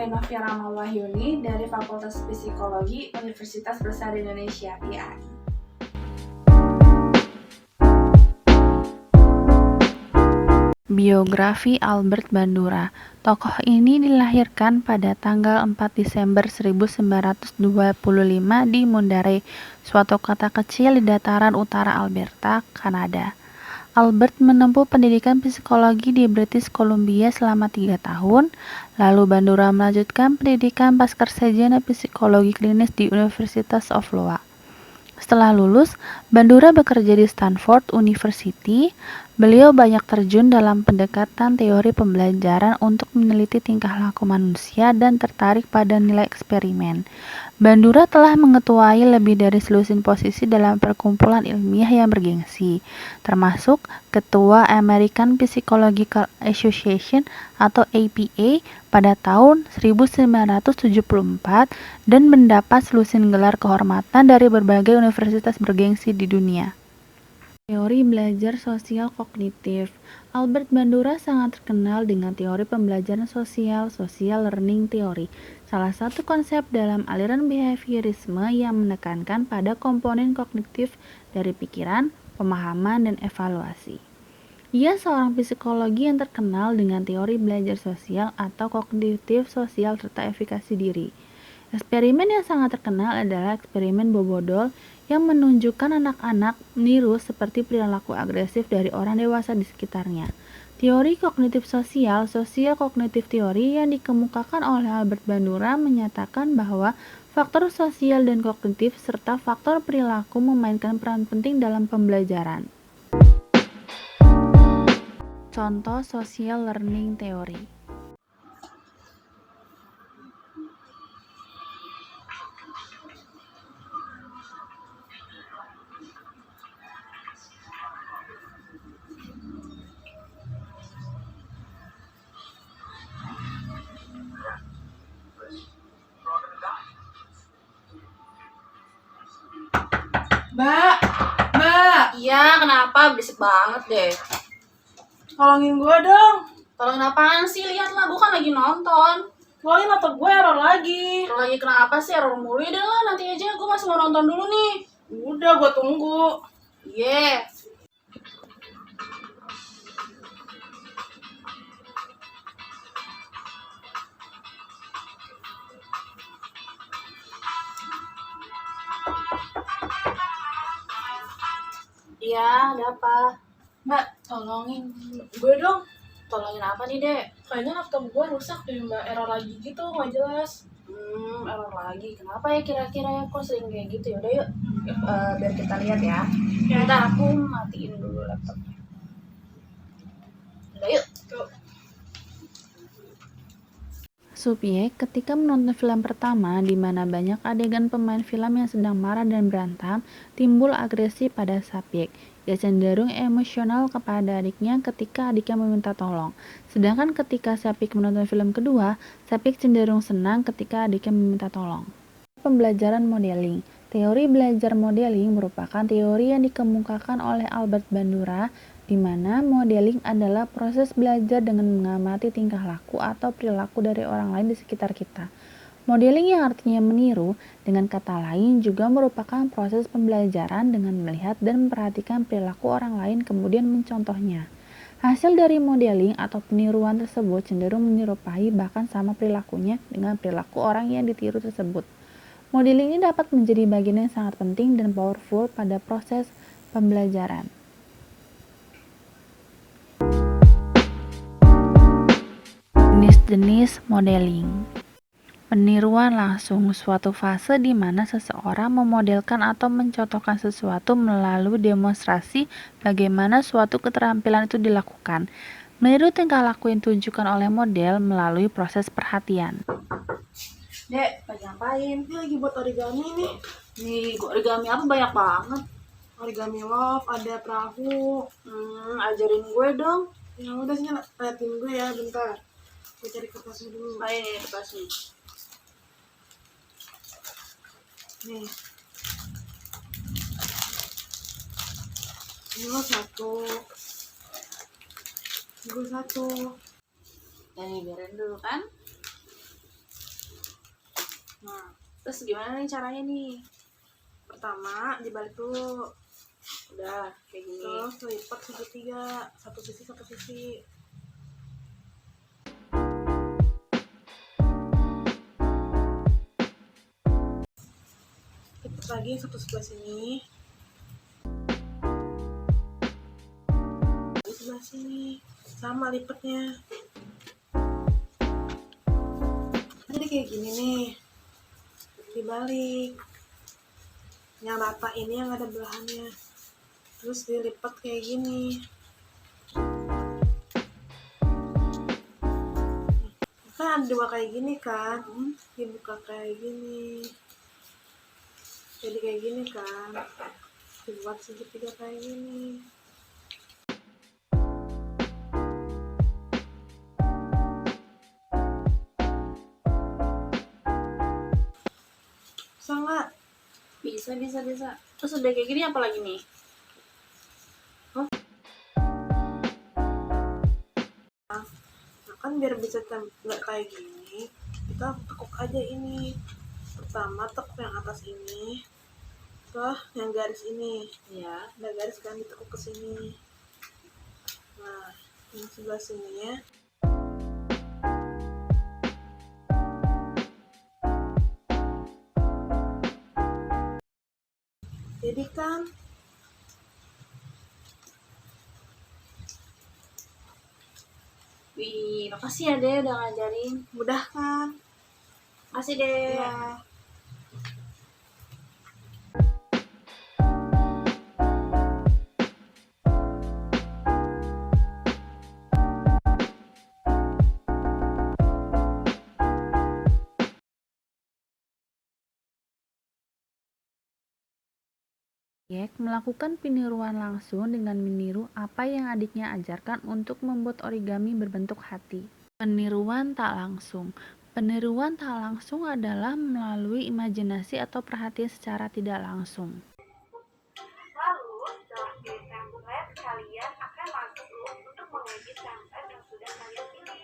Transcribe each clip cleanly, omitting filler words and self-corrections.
saya Novia Rahmawahyuni dari Fakultas Psikologi Universitas Besar Indonesia (IAI). Biografi Albert Bandura. Tokoh ini dilahirkan pada tanggal 4 Desember 1925 di Mundare, suatu kota kecil di dataran utara Alberta, Kanada. Albert menempuh pendidikan psikologi di British Columbia selama 3 tahun, lalu Bandura melanjutkan pendidikan pascasarjana psikologi klinis di University of Iowa. Setelah lulus, Bandura bekerja di Stanford University. Beliau banyak terjun dalam pendekatan teori pembelajaran untuk meneliti tingkah laku manusia dan tertarik pada nilai eksperimen. Bandura telah mengetuai lebih dari selusin posisi dalam perkumpulan ilmiah yang bergengsi, termasuk Ketua American Psychological Association atau APA pada tahun 1974 dan mendapat selusin gelar kehormatan dari berbagai universitas bergengsi di dunia. Teori belajar sosial kognitif. Albert Bandura sangat terkenal dengan teori pembelajaran sosial, social learning theory, salah satu konsep dalam aliran behaviorisme yang menekankan pada komponen kognitif dari pikiran, pemahaman, dan evaluasi. Ia seorang psikologi yang terkenal dengan teori belajar sosial atau kognitif sosial serta efikasi diri. Eksperimen yang sangat terkenal adalah eksperimen Bobodol yang menunjukkan anak-anak meniru seperti perilaku agresif dari orang dewasa di sekitarnya. Teori kognitif sosial, sosial kognitif teori yang dikemukakan oleh Albert Bandura menyatakan bahwa faktor sosial dan kognitif serta faktor perilaku memainkan peran penting dalam pembelajaran. Contoh social learning theory. Mbak. Iya, kenapa? Berisik banget deh. Tolongin gue dong. Tolongin apaan sih? Lihatlah, gue kan lagi nonton. Tolongin laptop gue error lagi. Error lagi kenapa sih? Error mulu deh lah, nanti aja. Gue masih mau nonton dulu nih. Udah, gue tunggu. Yeah. Iya, ada apa? Mbak, tolongin gue dong. Tolongin apa nih, Dek? Kayaknya laptop gue rusak deh, Mbak. Error lagi gitu, nggak jelas. Error lagi. Kenapa ya kira-kira ya? Kok sering kayak gitu? Yaudah yuk, biar kita lihat ya. Ya. Bentar, aku matiin dulu laptopnya. Udah yuk. Subjek ketika menonton film pertama di mana banyak adegan pemain film yang sedang marah dan berantem, timbul agresi pada subjek. Ia cenderung emosional kepada adiknya ketika adiknya meminta tolong. Sedangkan ketika subjek menonton film kedua, subjek cenderung senang ketika adiknya meminta tolong. Pembelajaran modeling. Teori belajar modeling merupakan teori yang dikemukakan oleh Albert Bandura, di mana modeling adalah proses belajar dengan mengamati tingkah laku atau perilaku dari orang lain di sekitar kita. Modeling yang artinya meniru, dengan kata lain juga merupakan proses pembelajaran dengan melihat dan memperhatikan perilaku orang lain kemudian mencontohnya. Hasil dari modeling atau peniruan tersebut cenderung menyerupai bahkan sama perilakunya dengan perilaku orang yang ditiru tersebut. Modeling ini dapat menjadi bagian yang sangat penting dan powerful pada proses pembelajaran. Jenis-jenis modeling. Peniruan langsung, suatu fase di mana seseorang memodelkan atau mencontohkan sesuatu melalui demonstrasi bagaimana suatu keterampilan itu dilakukan. Meniru tingkah laku yang ditunjukkan oleh model melalui proses perhatian. Dek, lagi ngapain? Ini lagi buat origami nih. Nih, origami apa banyak banget. Origami love, ada perahu. Ajarin gue dong. Ya udah sini liatin gue ya, bentar. Gue cari kertasnya dulu. Ayo nih, kertasnya. Nih. Ini lo satu. Gue satu. Ya nih, biarin dulu kan. Nah, terus gimana nih caranya nih? Pertama, dibalik dulu. Udah, kayak gini. Terus lipat segitiga, satu sisi. Lipat lagi yang satu sebelah sini. Di sebelah sini. Sama lipatnya. Jadi kayak gini nih. Dibalik. Yang rata ini yang ada belahannya. Terus dilipat kayak gini. Kan ada dua kayak gini kan, dibuka kayak gini, jadi kayak gini kan, dibuat segitiga kayak gini. Bisa nggak? Bisa. Terus udah kayak gini apa lagi nih? Nah kan biar bisa nggak kayak gini, kita tekuk aja ini. Pertama tekuk yang atas ini, terus yang garis ini, Ya. ada garis kan, ditekuk ke sini. Nah, yang sebelah sini ya. Jadi kan Wih, makasih ya Deh udah ngajarin. mudah kan? Makasih Deh. Ya. Proyek melakukan peniruan langsung dengan meniru apa yang adiknya ajarkan untuk membuat origami berbentuk hati. Peniruan tak langsung. Peniruan tak langsung adalah melalui imajinasi atau perhatian secara tidak langsung. Lalu, setelah pilih template, kalian akan masuk loop untuk mengedit template yang sudah kalian pilih.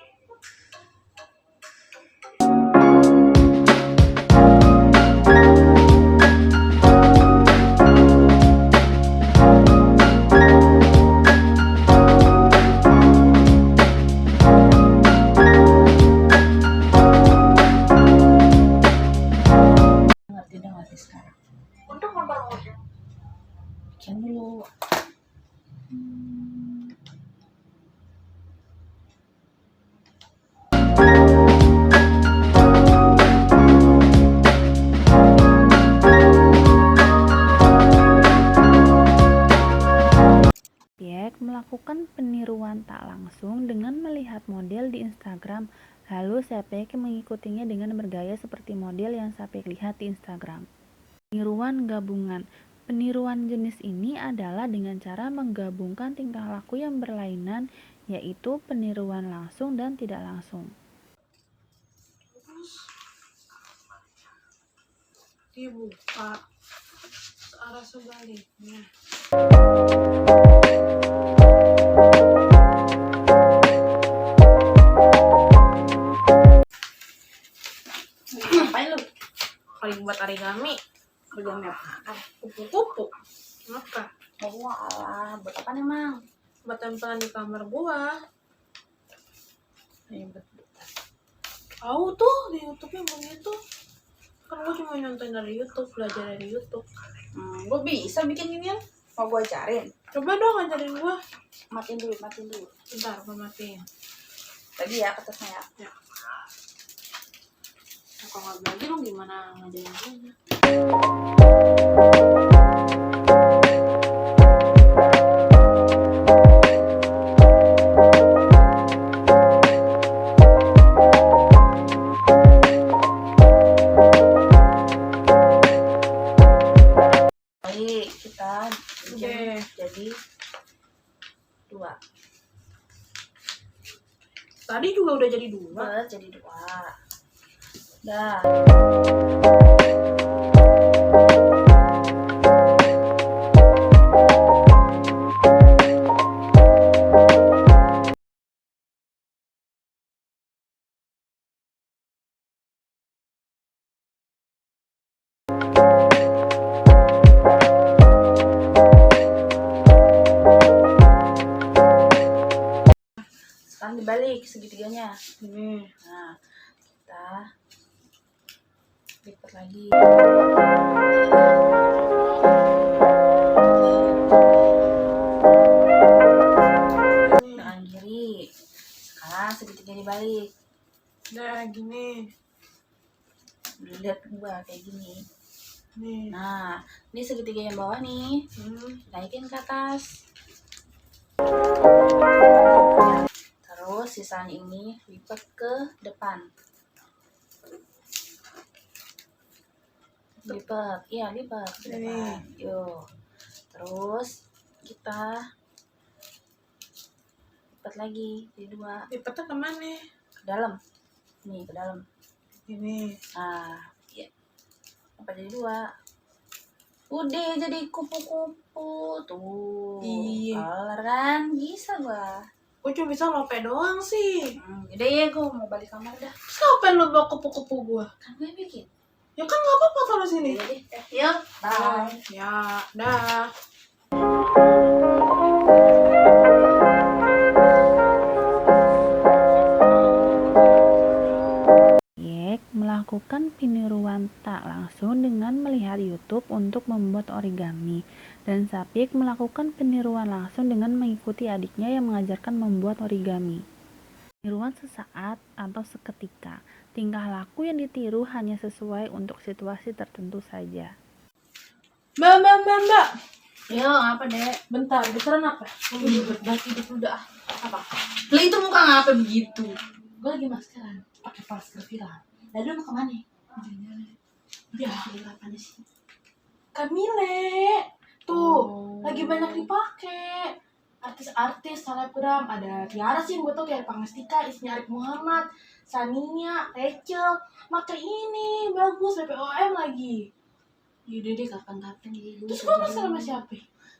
Ngerti sekarang. Untuk mempermudah Bikin dulu. Proyek melakukan peniruan tak langsung dengan melihat model di Instagram, lalu Sepik mengikutinya dengan bergaya seperti model yang Sepik lihat di Instagram. Peniruan gabungan. Peniruan jenis ini adalah dengan cara menggabungkan tingkah laku yang berlainan, yaitu peniruan langsung dan tidak langsung. Dibuka ke arah sebaliknya. Ngapain lu? Paling buat origami, Origami apaan? kupu-kupu. Kenapa? Oh alah, buat apa emang? Buat tempelan di kamar gua. Ribet. Tahu tuh di YouTube-nya begitu. Kan gua cuma nonton dari YouTube, belajar dari YouTube. Gue bisa bikin ginian. Mau gue ajarin. Coba dong ngajarin gua. Matiin dulu. Bentar, gua matiin. Lagi ya kertasnya ya. Ya. Nah, kalau nggak belajar dong gimana ngajarin gua? Baik, kita Oke. jadi 2. Tadi juga udah jadi 2. Jadi 2. Dah. balik segitiganya. Ini. Nah, kita lipat lagi. Dengan kiri. Sekarang segitiga dibalik. Nah, gini. Lihat gua kayak gini. Nih. Nah, ini segitiga yang bawah nih. Naikin ke atas. Terus sisanya ini lipat ke depan. Lipat ke depan. Yuk. Terus kita lipat lagi di dua. Lipatnya kemana? Ke dalam. Nih, ke dalam. Ini. Nah, ya. Apa jadi dua? Udah jadi kupu-kupu tuh. Iya. Kelar kan? Bisa gua. Gue cuma bisa lope doang sih. Udah ya, gua mau balik kamar dah. Terus ngapain lo bawa kupu-kupu gue? Kan gue yang bikin. Ya kan nggak apa-apa taruh sini. Jadi, yuk, bye. Ya, dah. Yek melakukan peniruan tak langsung dengan melihat YouTube untuk membuat origami, dan Sapyek melakukan peniruan langsung dengan mengikuti adiknya yang mengajarkan membuat origami. Peniruan sesaat atau seketika, tingkah laku yang ditiru hanya sesuai untuk situasi tertentu saja. Mbak. Yo, apa dek? Bentar, beneran apa? Udah hidup udah. Apa? Lah itu muka ngapa begitu? Gue lagi maskeran, pakai masker viral. Lalu mau kemana? Ya, Apa sih? Camille. Tuh, Oh. lagi banyak dipakai. Artis-artis, selebgram, ada Tiara sih yang gue tau, Tiara Pangestika, istrinya Arif Muhammad, Sania, Rachel, pakai ini, bagus, BPOM lagi. Yaudah deh kapan-kapan gitu. Terus gue masker sama siapa?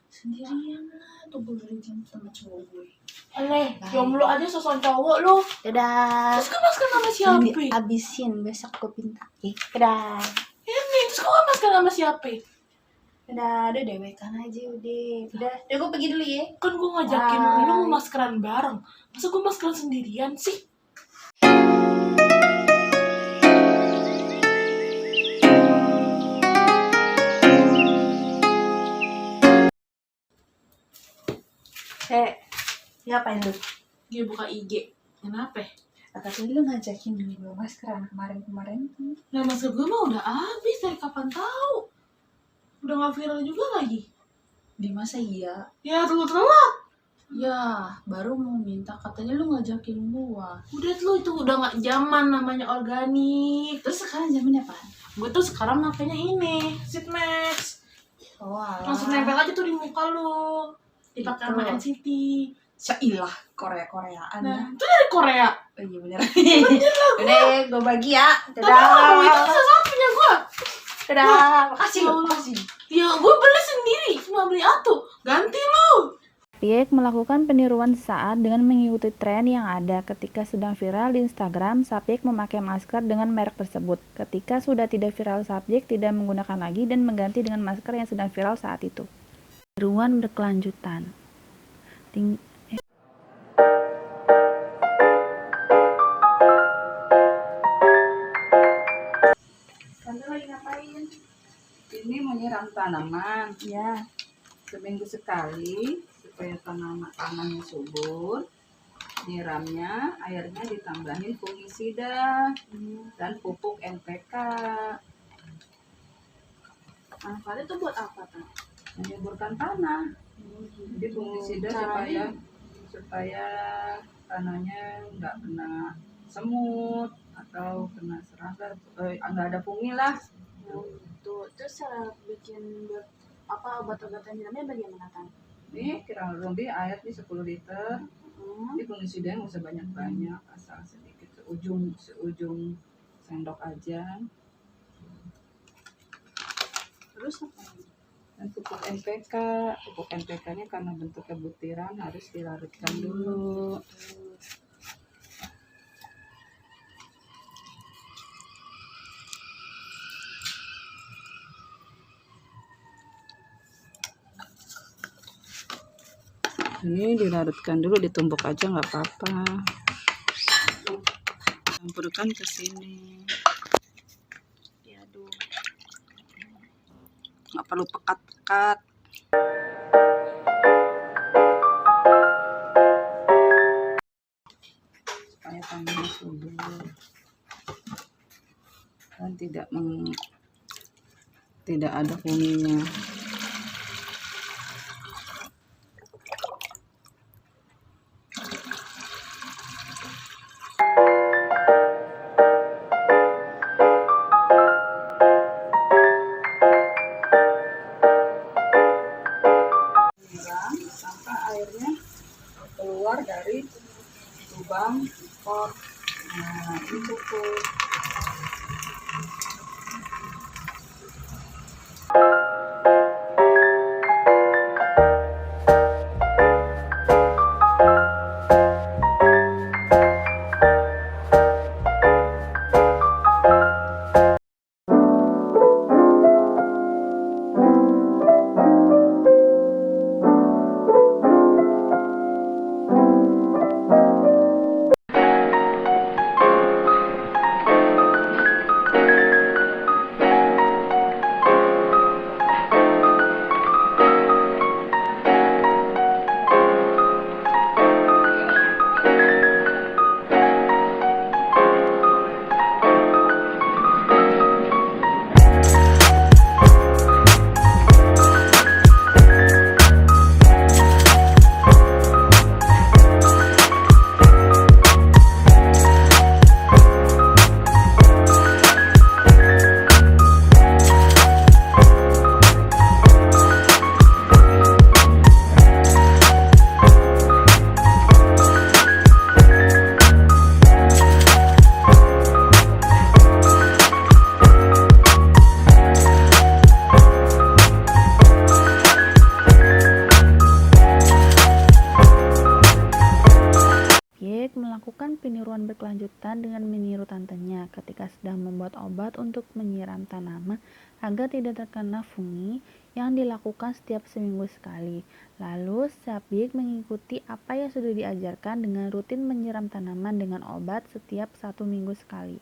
Sendirian lah, tuh gue beli jam sama cowok gue. Aneh, jomblo aja sosok cowok lu. Dadah. Terus gue masker sama siapa? Abisin besok gue pinta. Dadah. Ini, terus gue masker sama siapa? Udah dewekan aja udah gue pergi dulu ya. Kan gue ngajakin Bye. lu mau maskeran bareng. Masa gue maskeran sendirian sih? Ngapain lu? Dia buka IG. Kenapa? Katanya lu ngajakin gue maskeran kemarin tuh. Nah, masker gue mah udah habis dari kapan tahu. Udah gak viral juga lagi. Di masa iya? Ya, lu telat. Ya, baru mau minta katanya lu ngajakin gua. Udah lu itu udah gak zaman namanya organik. Terus sekarang zamannya apaan? Gue tuh sekarang makanya ini, Sheet Max. Oh, alah. Langsung nempel aja tuh di muka lu. Dipakai sama Itu. NCT. Syailah Korea-Koreaan Nah, itu dari Korea. Oh iya bener. Udah, gue bagi ya. Tapi itu susah punya gue. Dadah. Makasih. Ya, gue beli sendiri. Cuma beli atuh. Ganti lu. Piek melakukan peniruan saat dengan mengikuti tren yang ada. Ketika sedang viral di Instagram, Sapyek memakai masker dengan merek tersebut. Ketika sudah tidak viral, Sapyek tidak menggunakan lagi dan mengganti dengan masker yang sedang viral saat itu. Peniruan berkelanjutan. Tante lagi ngapain? Ini menyiram tanaman Ya, seminggu sekali supaya tanahnya subur. Nyiramnya airnya ditambahin fungisida dan pupuk NPK. manfaatnya itu buat apa tuh? Menyuburkan tanah. Jadi fungisida supaya tanahnya nggak kena semut atau kena serangga, nggak ada fungi lah. Tuh, terus cara bikin buat apa obat-obatan nyiramnya bagaimana kan? Ini kurang lebih air nih 10 liter. Ini fungisida nggak usah banyak-banyak, asal sedikit seujung sendok aja. Terus apa? Dan pupuk NPK-nya karena bentuknya butiran harus dilarutkan dulu. Ini dilarutkan dulu, ditumbuk aja nggak apa-apa. campurkan ke sini. Diaduk. Nggak perlu pekat-pekat. Supaya tangannya subur dan tidak ada kunyitnya. Siram sampai airnya keluar dari lubang pot. Nah, ini cukup. Melakukan peniruan berkelanjutan dengan meniru tantenya ketika sedang membuat obat untuk menyiram tanaman agar tidak terkena fungi yang dilakukan setiap seminggu sekali. Lalu, Syabik mengikuti apa yang sudah diajarkan dengan rutin menyiram tanaman dengan obat setiap 1 minggu sekali.